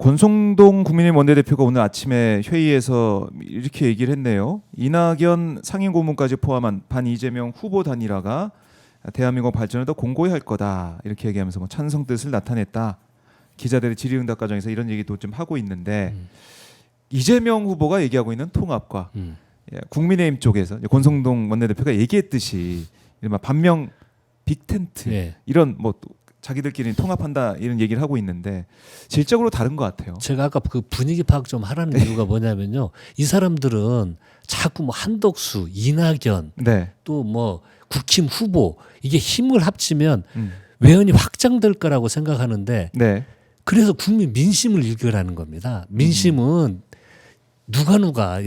권성동 국민의힘 원내대표가 오늘 아침에 회의에서 이렇게 얘기를 했네요. 이낙연 상임고문까지 포함한 반 이재명 후보 단일화가 대한민국 발전을 더 공고히 할 거다 이렇게 얘기하면서 뭐 찬성 뜻을 나타냈다. 기자들의 질의응답 과정에서 이런 얘기도 좀 하고 있는데 이재명 후보가 얘기하고 있는 통합과 국민의힘 쪽에서 권성동 원내대표가 얘기했듯이 이른바 반명 빅텐트 이런 뭐 자기들끼리 통합한다 이런 얘기를 하고 있는데 질적으로 다른 것 같아요. 제가 아까 그 분위기 파악 좀 하라는 이유가 뭐냐면요. 이 사람들은 자꾸 뭐 한덕수, 이낙연 또 뭐 국힘 후보 이게 힘을 합치면 외연이 확장될 거라고 생각하는데 그래서 국민 민심을 읽으라는 겁니다. 민심은 누가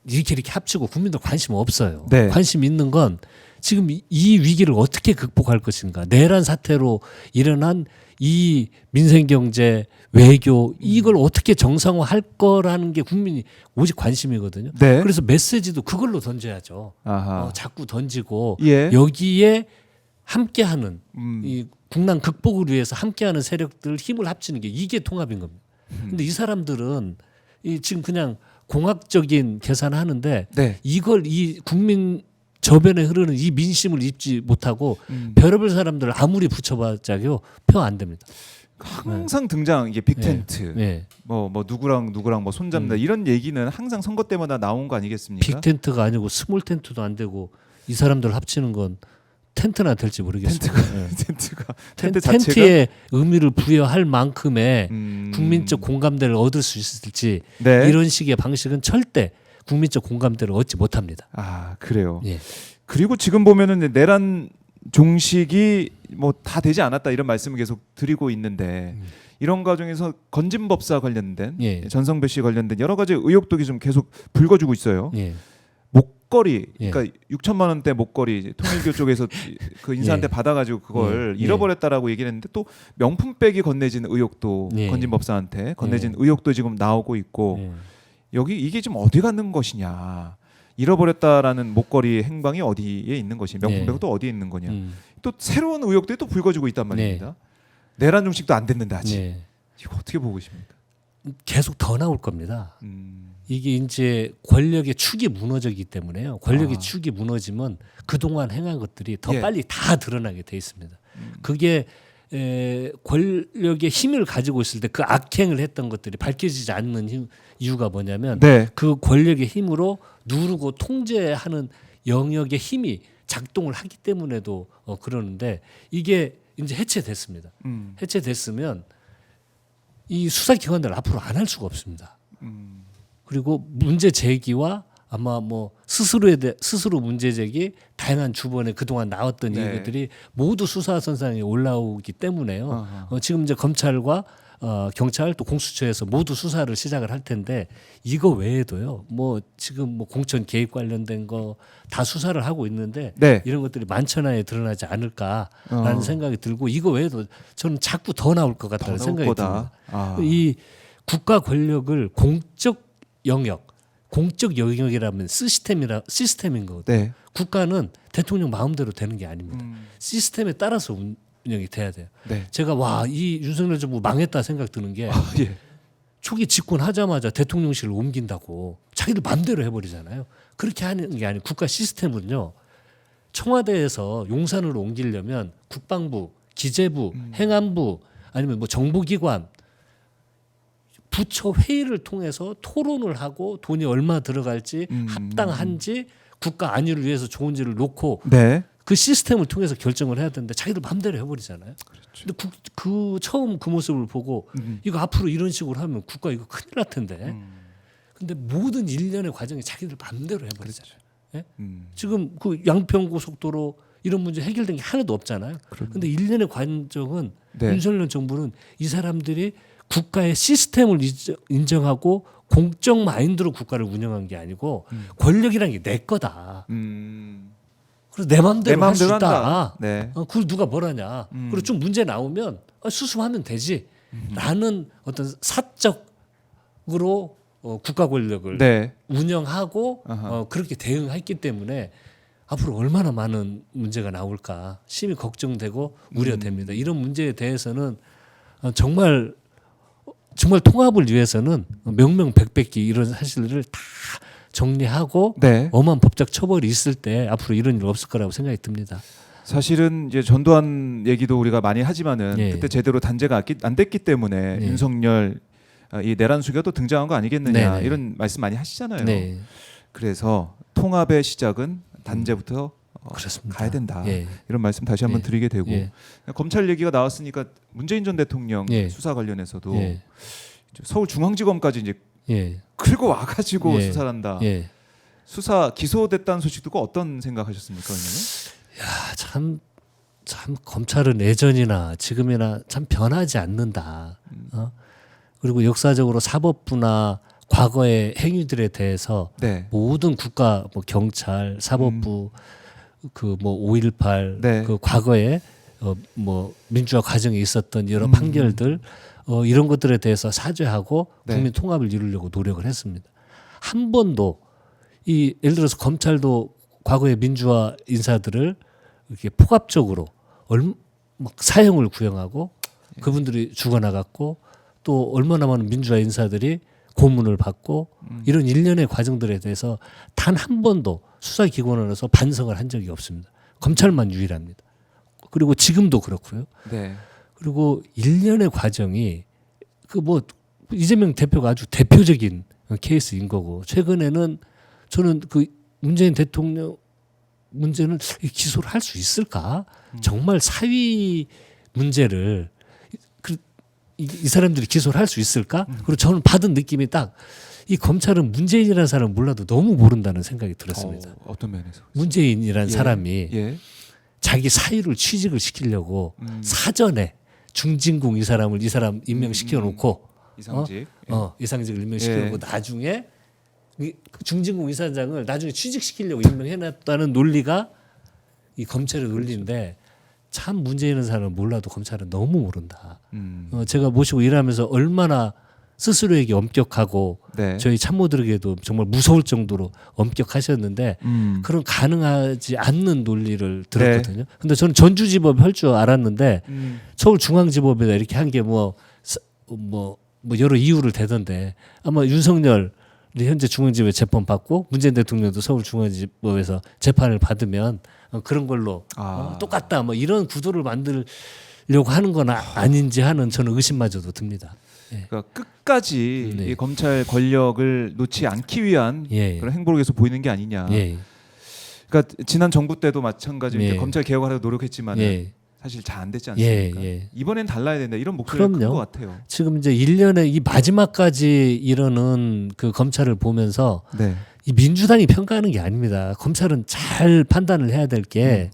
이렇게 합치고 국민들 관심 없어요. 관심 있는 건 지금 이 위기를 어떻게 극복할 것인가. 내란 사태로 일어난 이 민생경제 외교 이걸 어떻게 정상화할 거라는 게 국민이 오직 관심이거든요. 그래서 메시지도 그걸로 던져야죠. 자꾸 던지고 여기에 함께하는 이 국난 극복을 위해서 함께하는 세력들 힘을 합치는 게 이게 통합인 겁니다. 근데 이 사람들은 지금 그냥 공학적인 계산하는데 이걸 이 국민 저변에 흐르는 이 민심을 입지 못하고 별의별 사람들을 아무리 붙여봤자요 표 안 됩니다. 항상 등장 이게 빅텐트, 뭐 누구랑 뭐 손잡는다 이런 얘기는 항상 선거 때마다 나온 거 아니겠습니까? 빅텐트가 아니고 스몰 텐트도 안 되고 이 사람들 합치는 건 텐트나 될지 모르겠어요. 텐트의 의미를 부여할 만큼의 국민적 공감대를 얻을 수 있을지 이런 식의 방식은 절대 국민적 공감대를 얻지 못합니다. 그래요. 그리고 지금 보면은 내란 종식이 뭐 다 되지 않았다 이런 말씀을 계속 드리고 있는데 이런 과정에서 건진법사 관련된 전성배 씨 관련된 여러 가지 의혹도 좀 계속 불거지고 있어요. 목걸이, 그러니까 6천만 원대 목걸이 통일교 쪽에서 그 인사한테 받아가지고 그걸 잃어버렸다라고 얘기를 했는데 또 명품백이 건네진 의혹도 건진법사한테 건네진 의혹도 지금 나오고 있고 여기 이게 좀 어디 가는 것이냐, 잃어버렸다라는 목걸이 행방이 어디에 있는 것이냐, 명품백은 또 어디에 있는 거냐, 또 새로운 의혹들이 또 불거지고 있단 말입니다. 내란 종식도 안 됐는데 아직 이거 어떻게 보고 계십니까? 계속 더 나올 겁니다. 이게 이제 권력의 축이 무너지기 때문에요. 권력의 축이 무너지면 그동안 행한 것들이 더 빨리 다 드러나게 돼 있습니다. 그게 권력의 힘을 가지고 있을 때 그 악행을 했던 것들이 밝혀지지 않는 이유가 뭐냐면 그 권력의 힘으로 누르고 통제하는 영역의 힘이 작동을 하기 때문에도 그러는데 이게 이제 해체됐습니다. 해체됐으면 이 수사기관들 앞으로 안 할 수가 없습니다. 그리고 문제 제기와 아마 뭐 스스로 문제 제기, 다양한 주변에 그동안 나왔던 얘기들이 모두 수사선상에 올라오기 때문에요. 지금 이제 검찰과 경찰 또 공수처에서 모두 수사를 시작을 할 텐데 이거 외에도요. 뭐 지금 뭐 공천 개입 관련된 거 다 수사를 하고 있는데 이런 것들이 만천하에 드러나지 않을까라는 생각이 들고 이거 외에도 저는 자꾸 더 나올 것 같다는 생각이 듭니다. 이 국가 권력을 공적 영역이라면 시스템인 거거든요. 국가는 대통령 마음대로 되는 게 아닙니다. 시스템에 따라서 운영이 돼야 돼요. 제가 이 윤석열 정부 망했다 생각 드는 게 초기 집권하자마자 대통령실을 옮긴다고 자기들 마음대로 해버리잖아요. 그렇게 하는 게 아니고 국가 시스템은요. 청와대에서 용산으로 옮기려면 국방부, 기재부, 행안부 아니면 뭐 정보기관 부처 회의를 통해서 토론을 하고 돈이 얼마 들어갈지 합당한지 국가 안위를 위해서 좋은지를 놓고 그 시스템을 통해서 결정을 해야 되는데 자기들 마음대로 해버리잖아요. 근데 처음 그 모습을 보고 이거 앞으로 이런 식으로 하면 국가 이거 큰일 날 텐데. 근데 모든 일련의 과정이 자기들 마음대로 해버리잖아요. 지금 그 양평고속도로 이런 문제 해결된 게 하나도 없잖아요. 근데 일련의 과정은 윤석열 정부는 이 사람들이 국가의 시스템을 인정하고 공적 마인드로 국가를 운영한 게 아니고 권력이라는 게 내 거다. 그래서 내 마음대로 할 수 있다. 그걸 누가 뭐라냐. 그리고 좀 문제 나오면 수습하면 되지. 라는 어떤 사적으로 국가 권력을 운영하고 그렇게 대응했기 때문에 앞으로 얼마나 많은 문제가 나올까 심히 걱정되고 우려됩니다. 이런 문제에 대해서는 정말 정말 통합을 위해서는 명명백백기 이런 사실들을 다 정리하고 네. 엄한 법적 처벌이 있을 때 앞으로 이런 일 없을 거라고 생각이 듭니다. 사실은 이제 전두환 얘기도 우리가 많이 하지만은 예. 그때 제대로 단죄가 안 됐기 때문에 예. 윤석열 이 내란 수교도 등장한 거 아니겠느냐 네네. 이런 말씀 많이 하시잖아요. 네. 그래서 통합의 시작은 단죄부터 그렇습니다. 가야 된다. 예. 이런 말씀 다시 한번 예. 드리게 되고 예. 검찰 얘기가 나왔으니까 문재인 전 대통령 예. 수사 관련해서도 예. 서울중앙지검까지 이제 예. 끌고 와가지고 예. 수사를 한다. 예. 수사 기소됐다는 소식 듣고 어떤 생각하셨습니까? 참 검찰은 예전이나 지금이나 참 변하지 않는다. 그리고 역사적으로 사법부나 과거의 행위들에 대해서 네. 모든 국가 뭐 경찰, 사법부 그 뭐 5.18 네. 그 과거에 뭐 민주화 과정에 있었던 여러 판결들 이런 것들에 대해서 사죄하고 네. 국민 통합을 이루려고 노력을 했습니다. 한 번도 이 예를 들어서 검찰도 과거의 민주화 인사들을 이렇게 폭압적으로 막 사형을 구형하고 그분들이 죽어나갔고 또 얼마나 많은 민주화 인사들이 고문을 받고 이런 일련의 과정들에 대해서 단 한 번도 수사기관으로서 반성을 한 적이 없습니다. 검찰만 유일합니다. 그리고 지금도 그렇고요. 네. 그리고 일련의 과정이 그 뭐 이재명 대표가 아주 대표적인 케이스인 거고 최근에는 저는 그 문재인 대통령 문제는 기소를 할 수 있을까? 정말 사위 문제를 이 사람들이 기소를 할 수 있을까? 그리고 저는 받은 느낌이 딱 이 검찰은 문재인이라는 사람을 몰라도 너무 모른다는 생각이 들었습니다. 어떤 면에서? 문재인이라는 예. 사람이 예. 자기 사위를 취직을 시키려고 사전에 중진궁 이 사람 임명시켜 놓고 이상직. 이상직을 임명시켜 놓고 예. 나중에 그 중진궁 이사장을 나중에 취직시키려고 임명해놨다는 논리가 이 검찰의 논리인데 참 문재인이라는 사람을 몰라도 검찰은 너무 모른다. 제가 모시고 일하면서 얼마나 스스로에게 엄격하고 네. 저희 참모들에게도 정말 무서울 정도로 엄격하셨는데 그런 가능하지 않는 논리를 들었거든요. 근데 저는 전주지법 할 줄 알았는데 서울중앙지법에다 이렇게 한 게 뭐 여러 이유를 대던데 아마 윤석열 현재 중앙지법에 재판 받고 문재인 대통령도 서울중앙지법에서 재판을 받으면 그런 걸로 똑같다 뭐 이런 구도를 만들려고 하는 건 아닌지 하는 저는 의심마저도 듭니다. 그러니까 끝까지 네. 이 검찰 권력을 놓지 않기 위한 예. 그런 행보를 계속 보이는 게 아니냐. 예. 그러니까 지난 정부 때도 마찬가지로 예. 이제 검찰 개혁하려고 노력했지만 예. 사실 잘 안 됐지 않습니까? 예. 이번엔 달라야 된다 이런 목소리가 큰 것 같아요. 지금 이제 1년에 이 마지막까지 이러는 그 검찰을 보면서 네. 이 민주당이 평가하는 게 아닙니다. 검찰은 잘 판단을 해야 될 게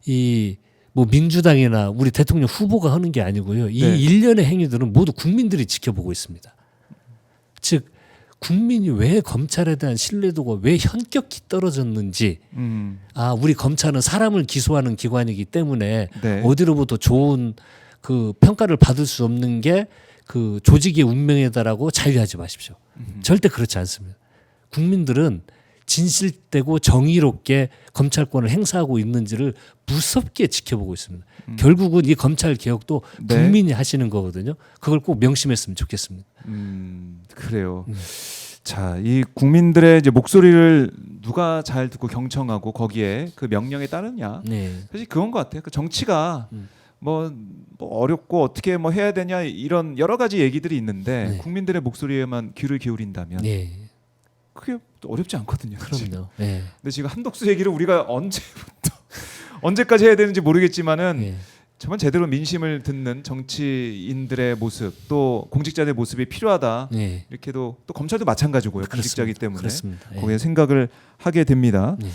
이 뭐 민주당이나 우리 대통령 후보가 하는 게 아니고요. 이 네. 일련의 행위들은 모두 국민들이 지켜보고 있습니다. 즉 국민이 왜 검찰에 대한 신뢰도가 왜 현격히 떨어졌는지 우리 검찰은 사람을 기소하는 기관이기 때문에 네. 어디로부터 좋은 그 평가를 받을 수 없는 게 그 조직의 운명이다라고 자유하지 마십시오. 절대 그렇지 않습니다. 국민들은 진실되고 정의롭게 검찰권을 행사하고 있는지를 무섭게 지켜보고 있습니다. 결국은 이 검찰 개혁도 네. 국민이 하시는 거거든요. 그걸 꼭 명심했으면 좋겠습니다. 그래요. 자, 이 국민들의 이제 목소리를 누가 잘 듣고 경청하고 거기에 그 명령에 따르냐. 네. 사실 그건 것 같아요. 그 정치가 뭐 어렵고 어떻게 뭐 해야 되냐 이런 여러 가지 얘기들이 있는데 네. 국민들의 목소리에만 귀를 기울인다면 네. 그게 어렵지 않거든요. 그럼요. 네. 근데 지금 한덕수 얘기를 우리가 언제까지 해야 되는지 모르겠지만은 네. 정말 제대로 민심을 듣는 정치인들의 모습 또 공직자들의 모습이 필요하다. 네. 이렇게도 또 검찰도 마찬가지고요. 공직자이기 때문에 그렇습니다. 예. 거기에 생각을 하게 됩니다. 네.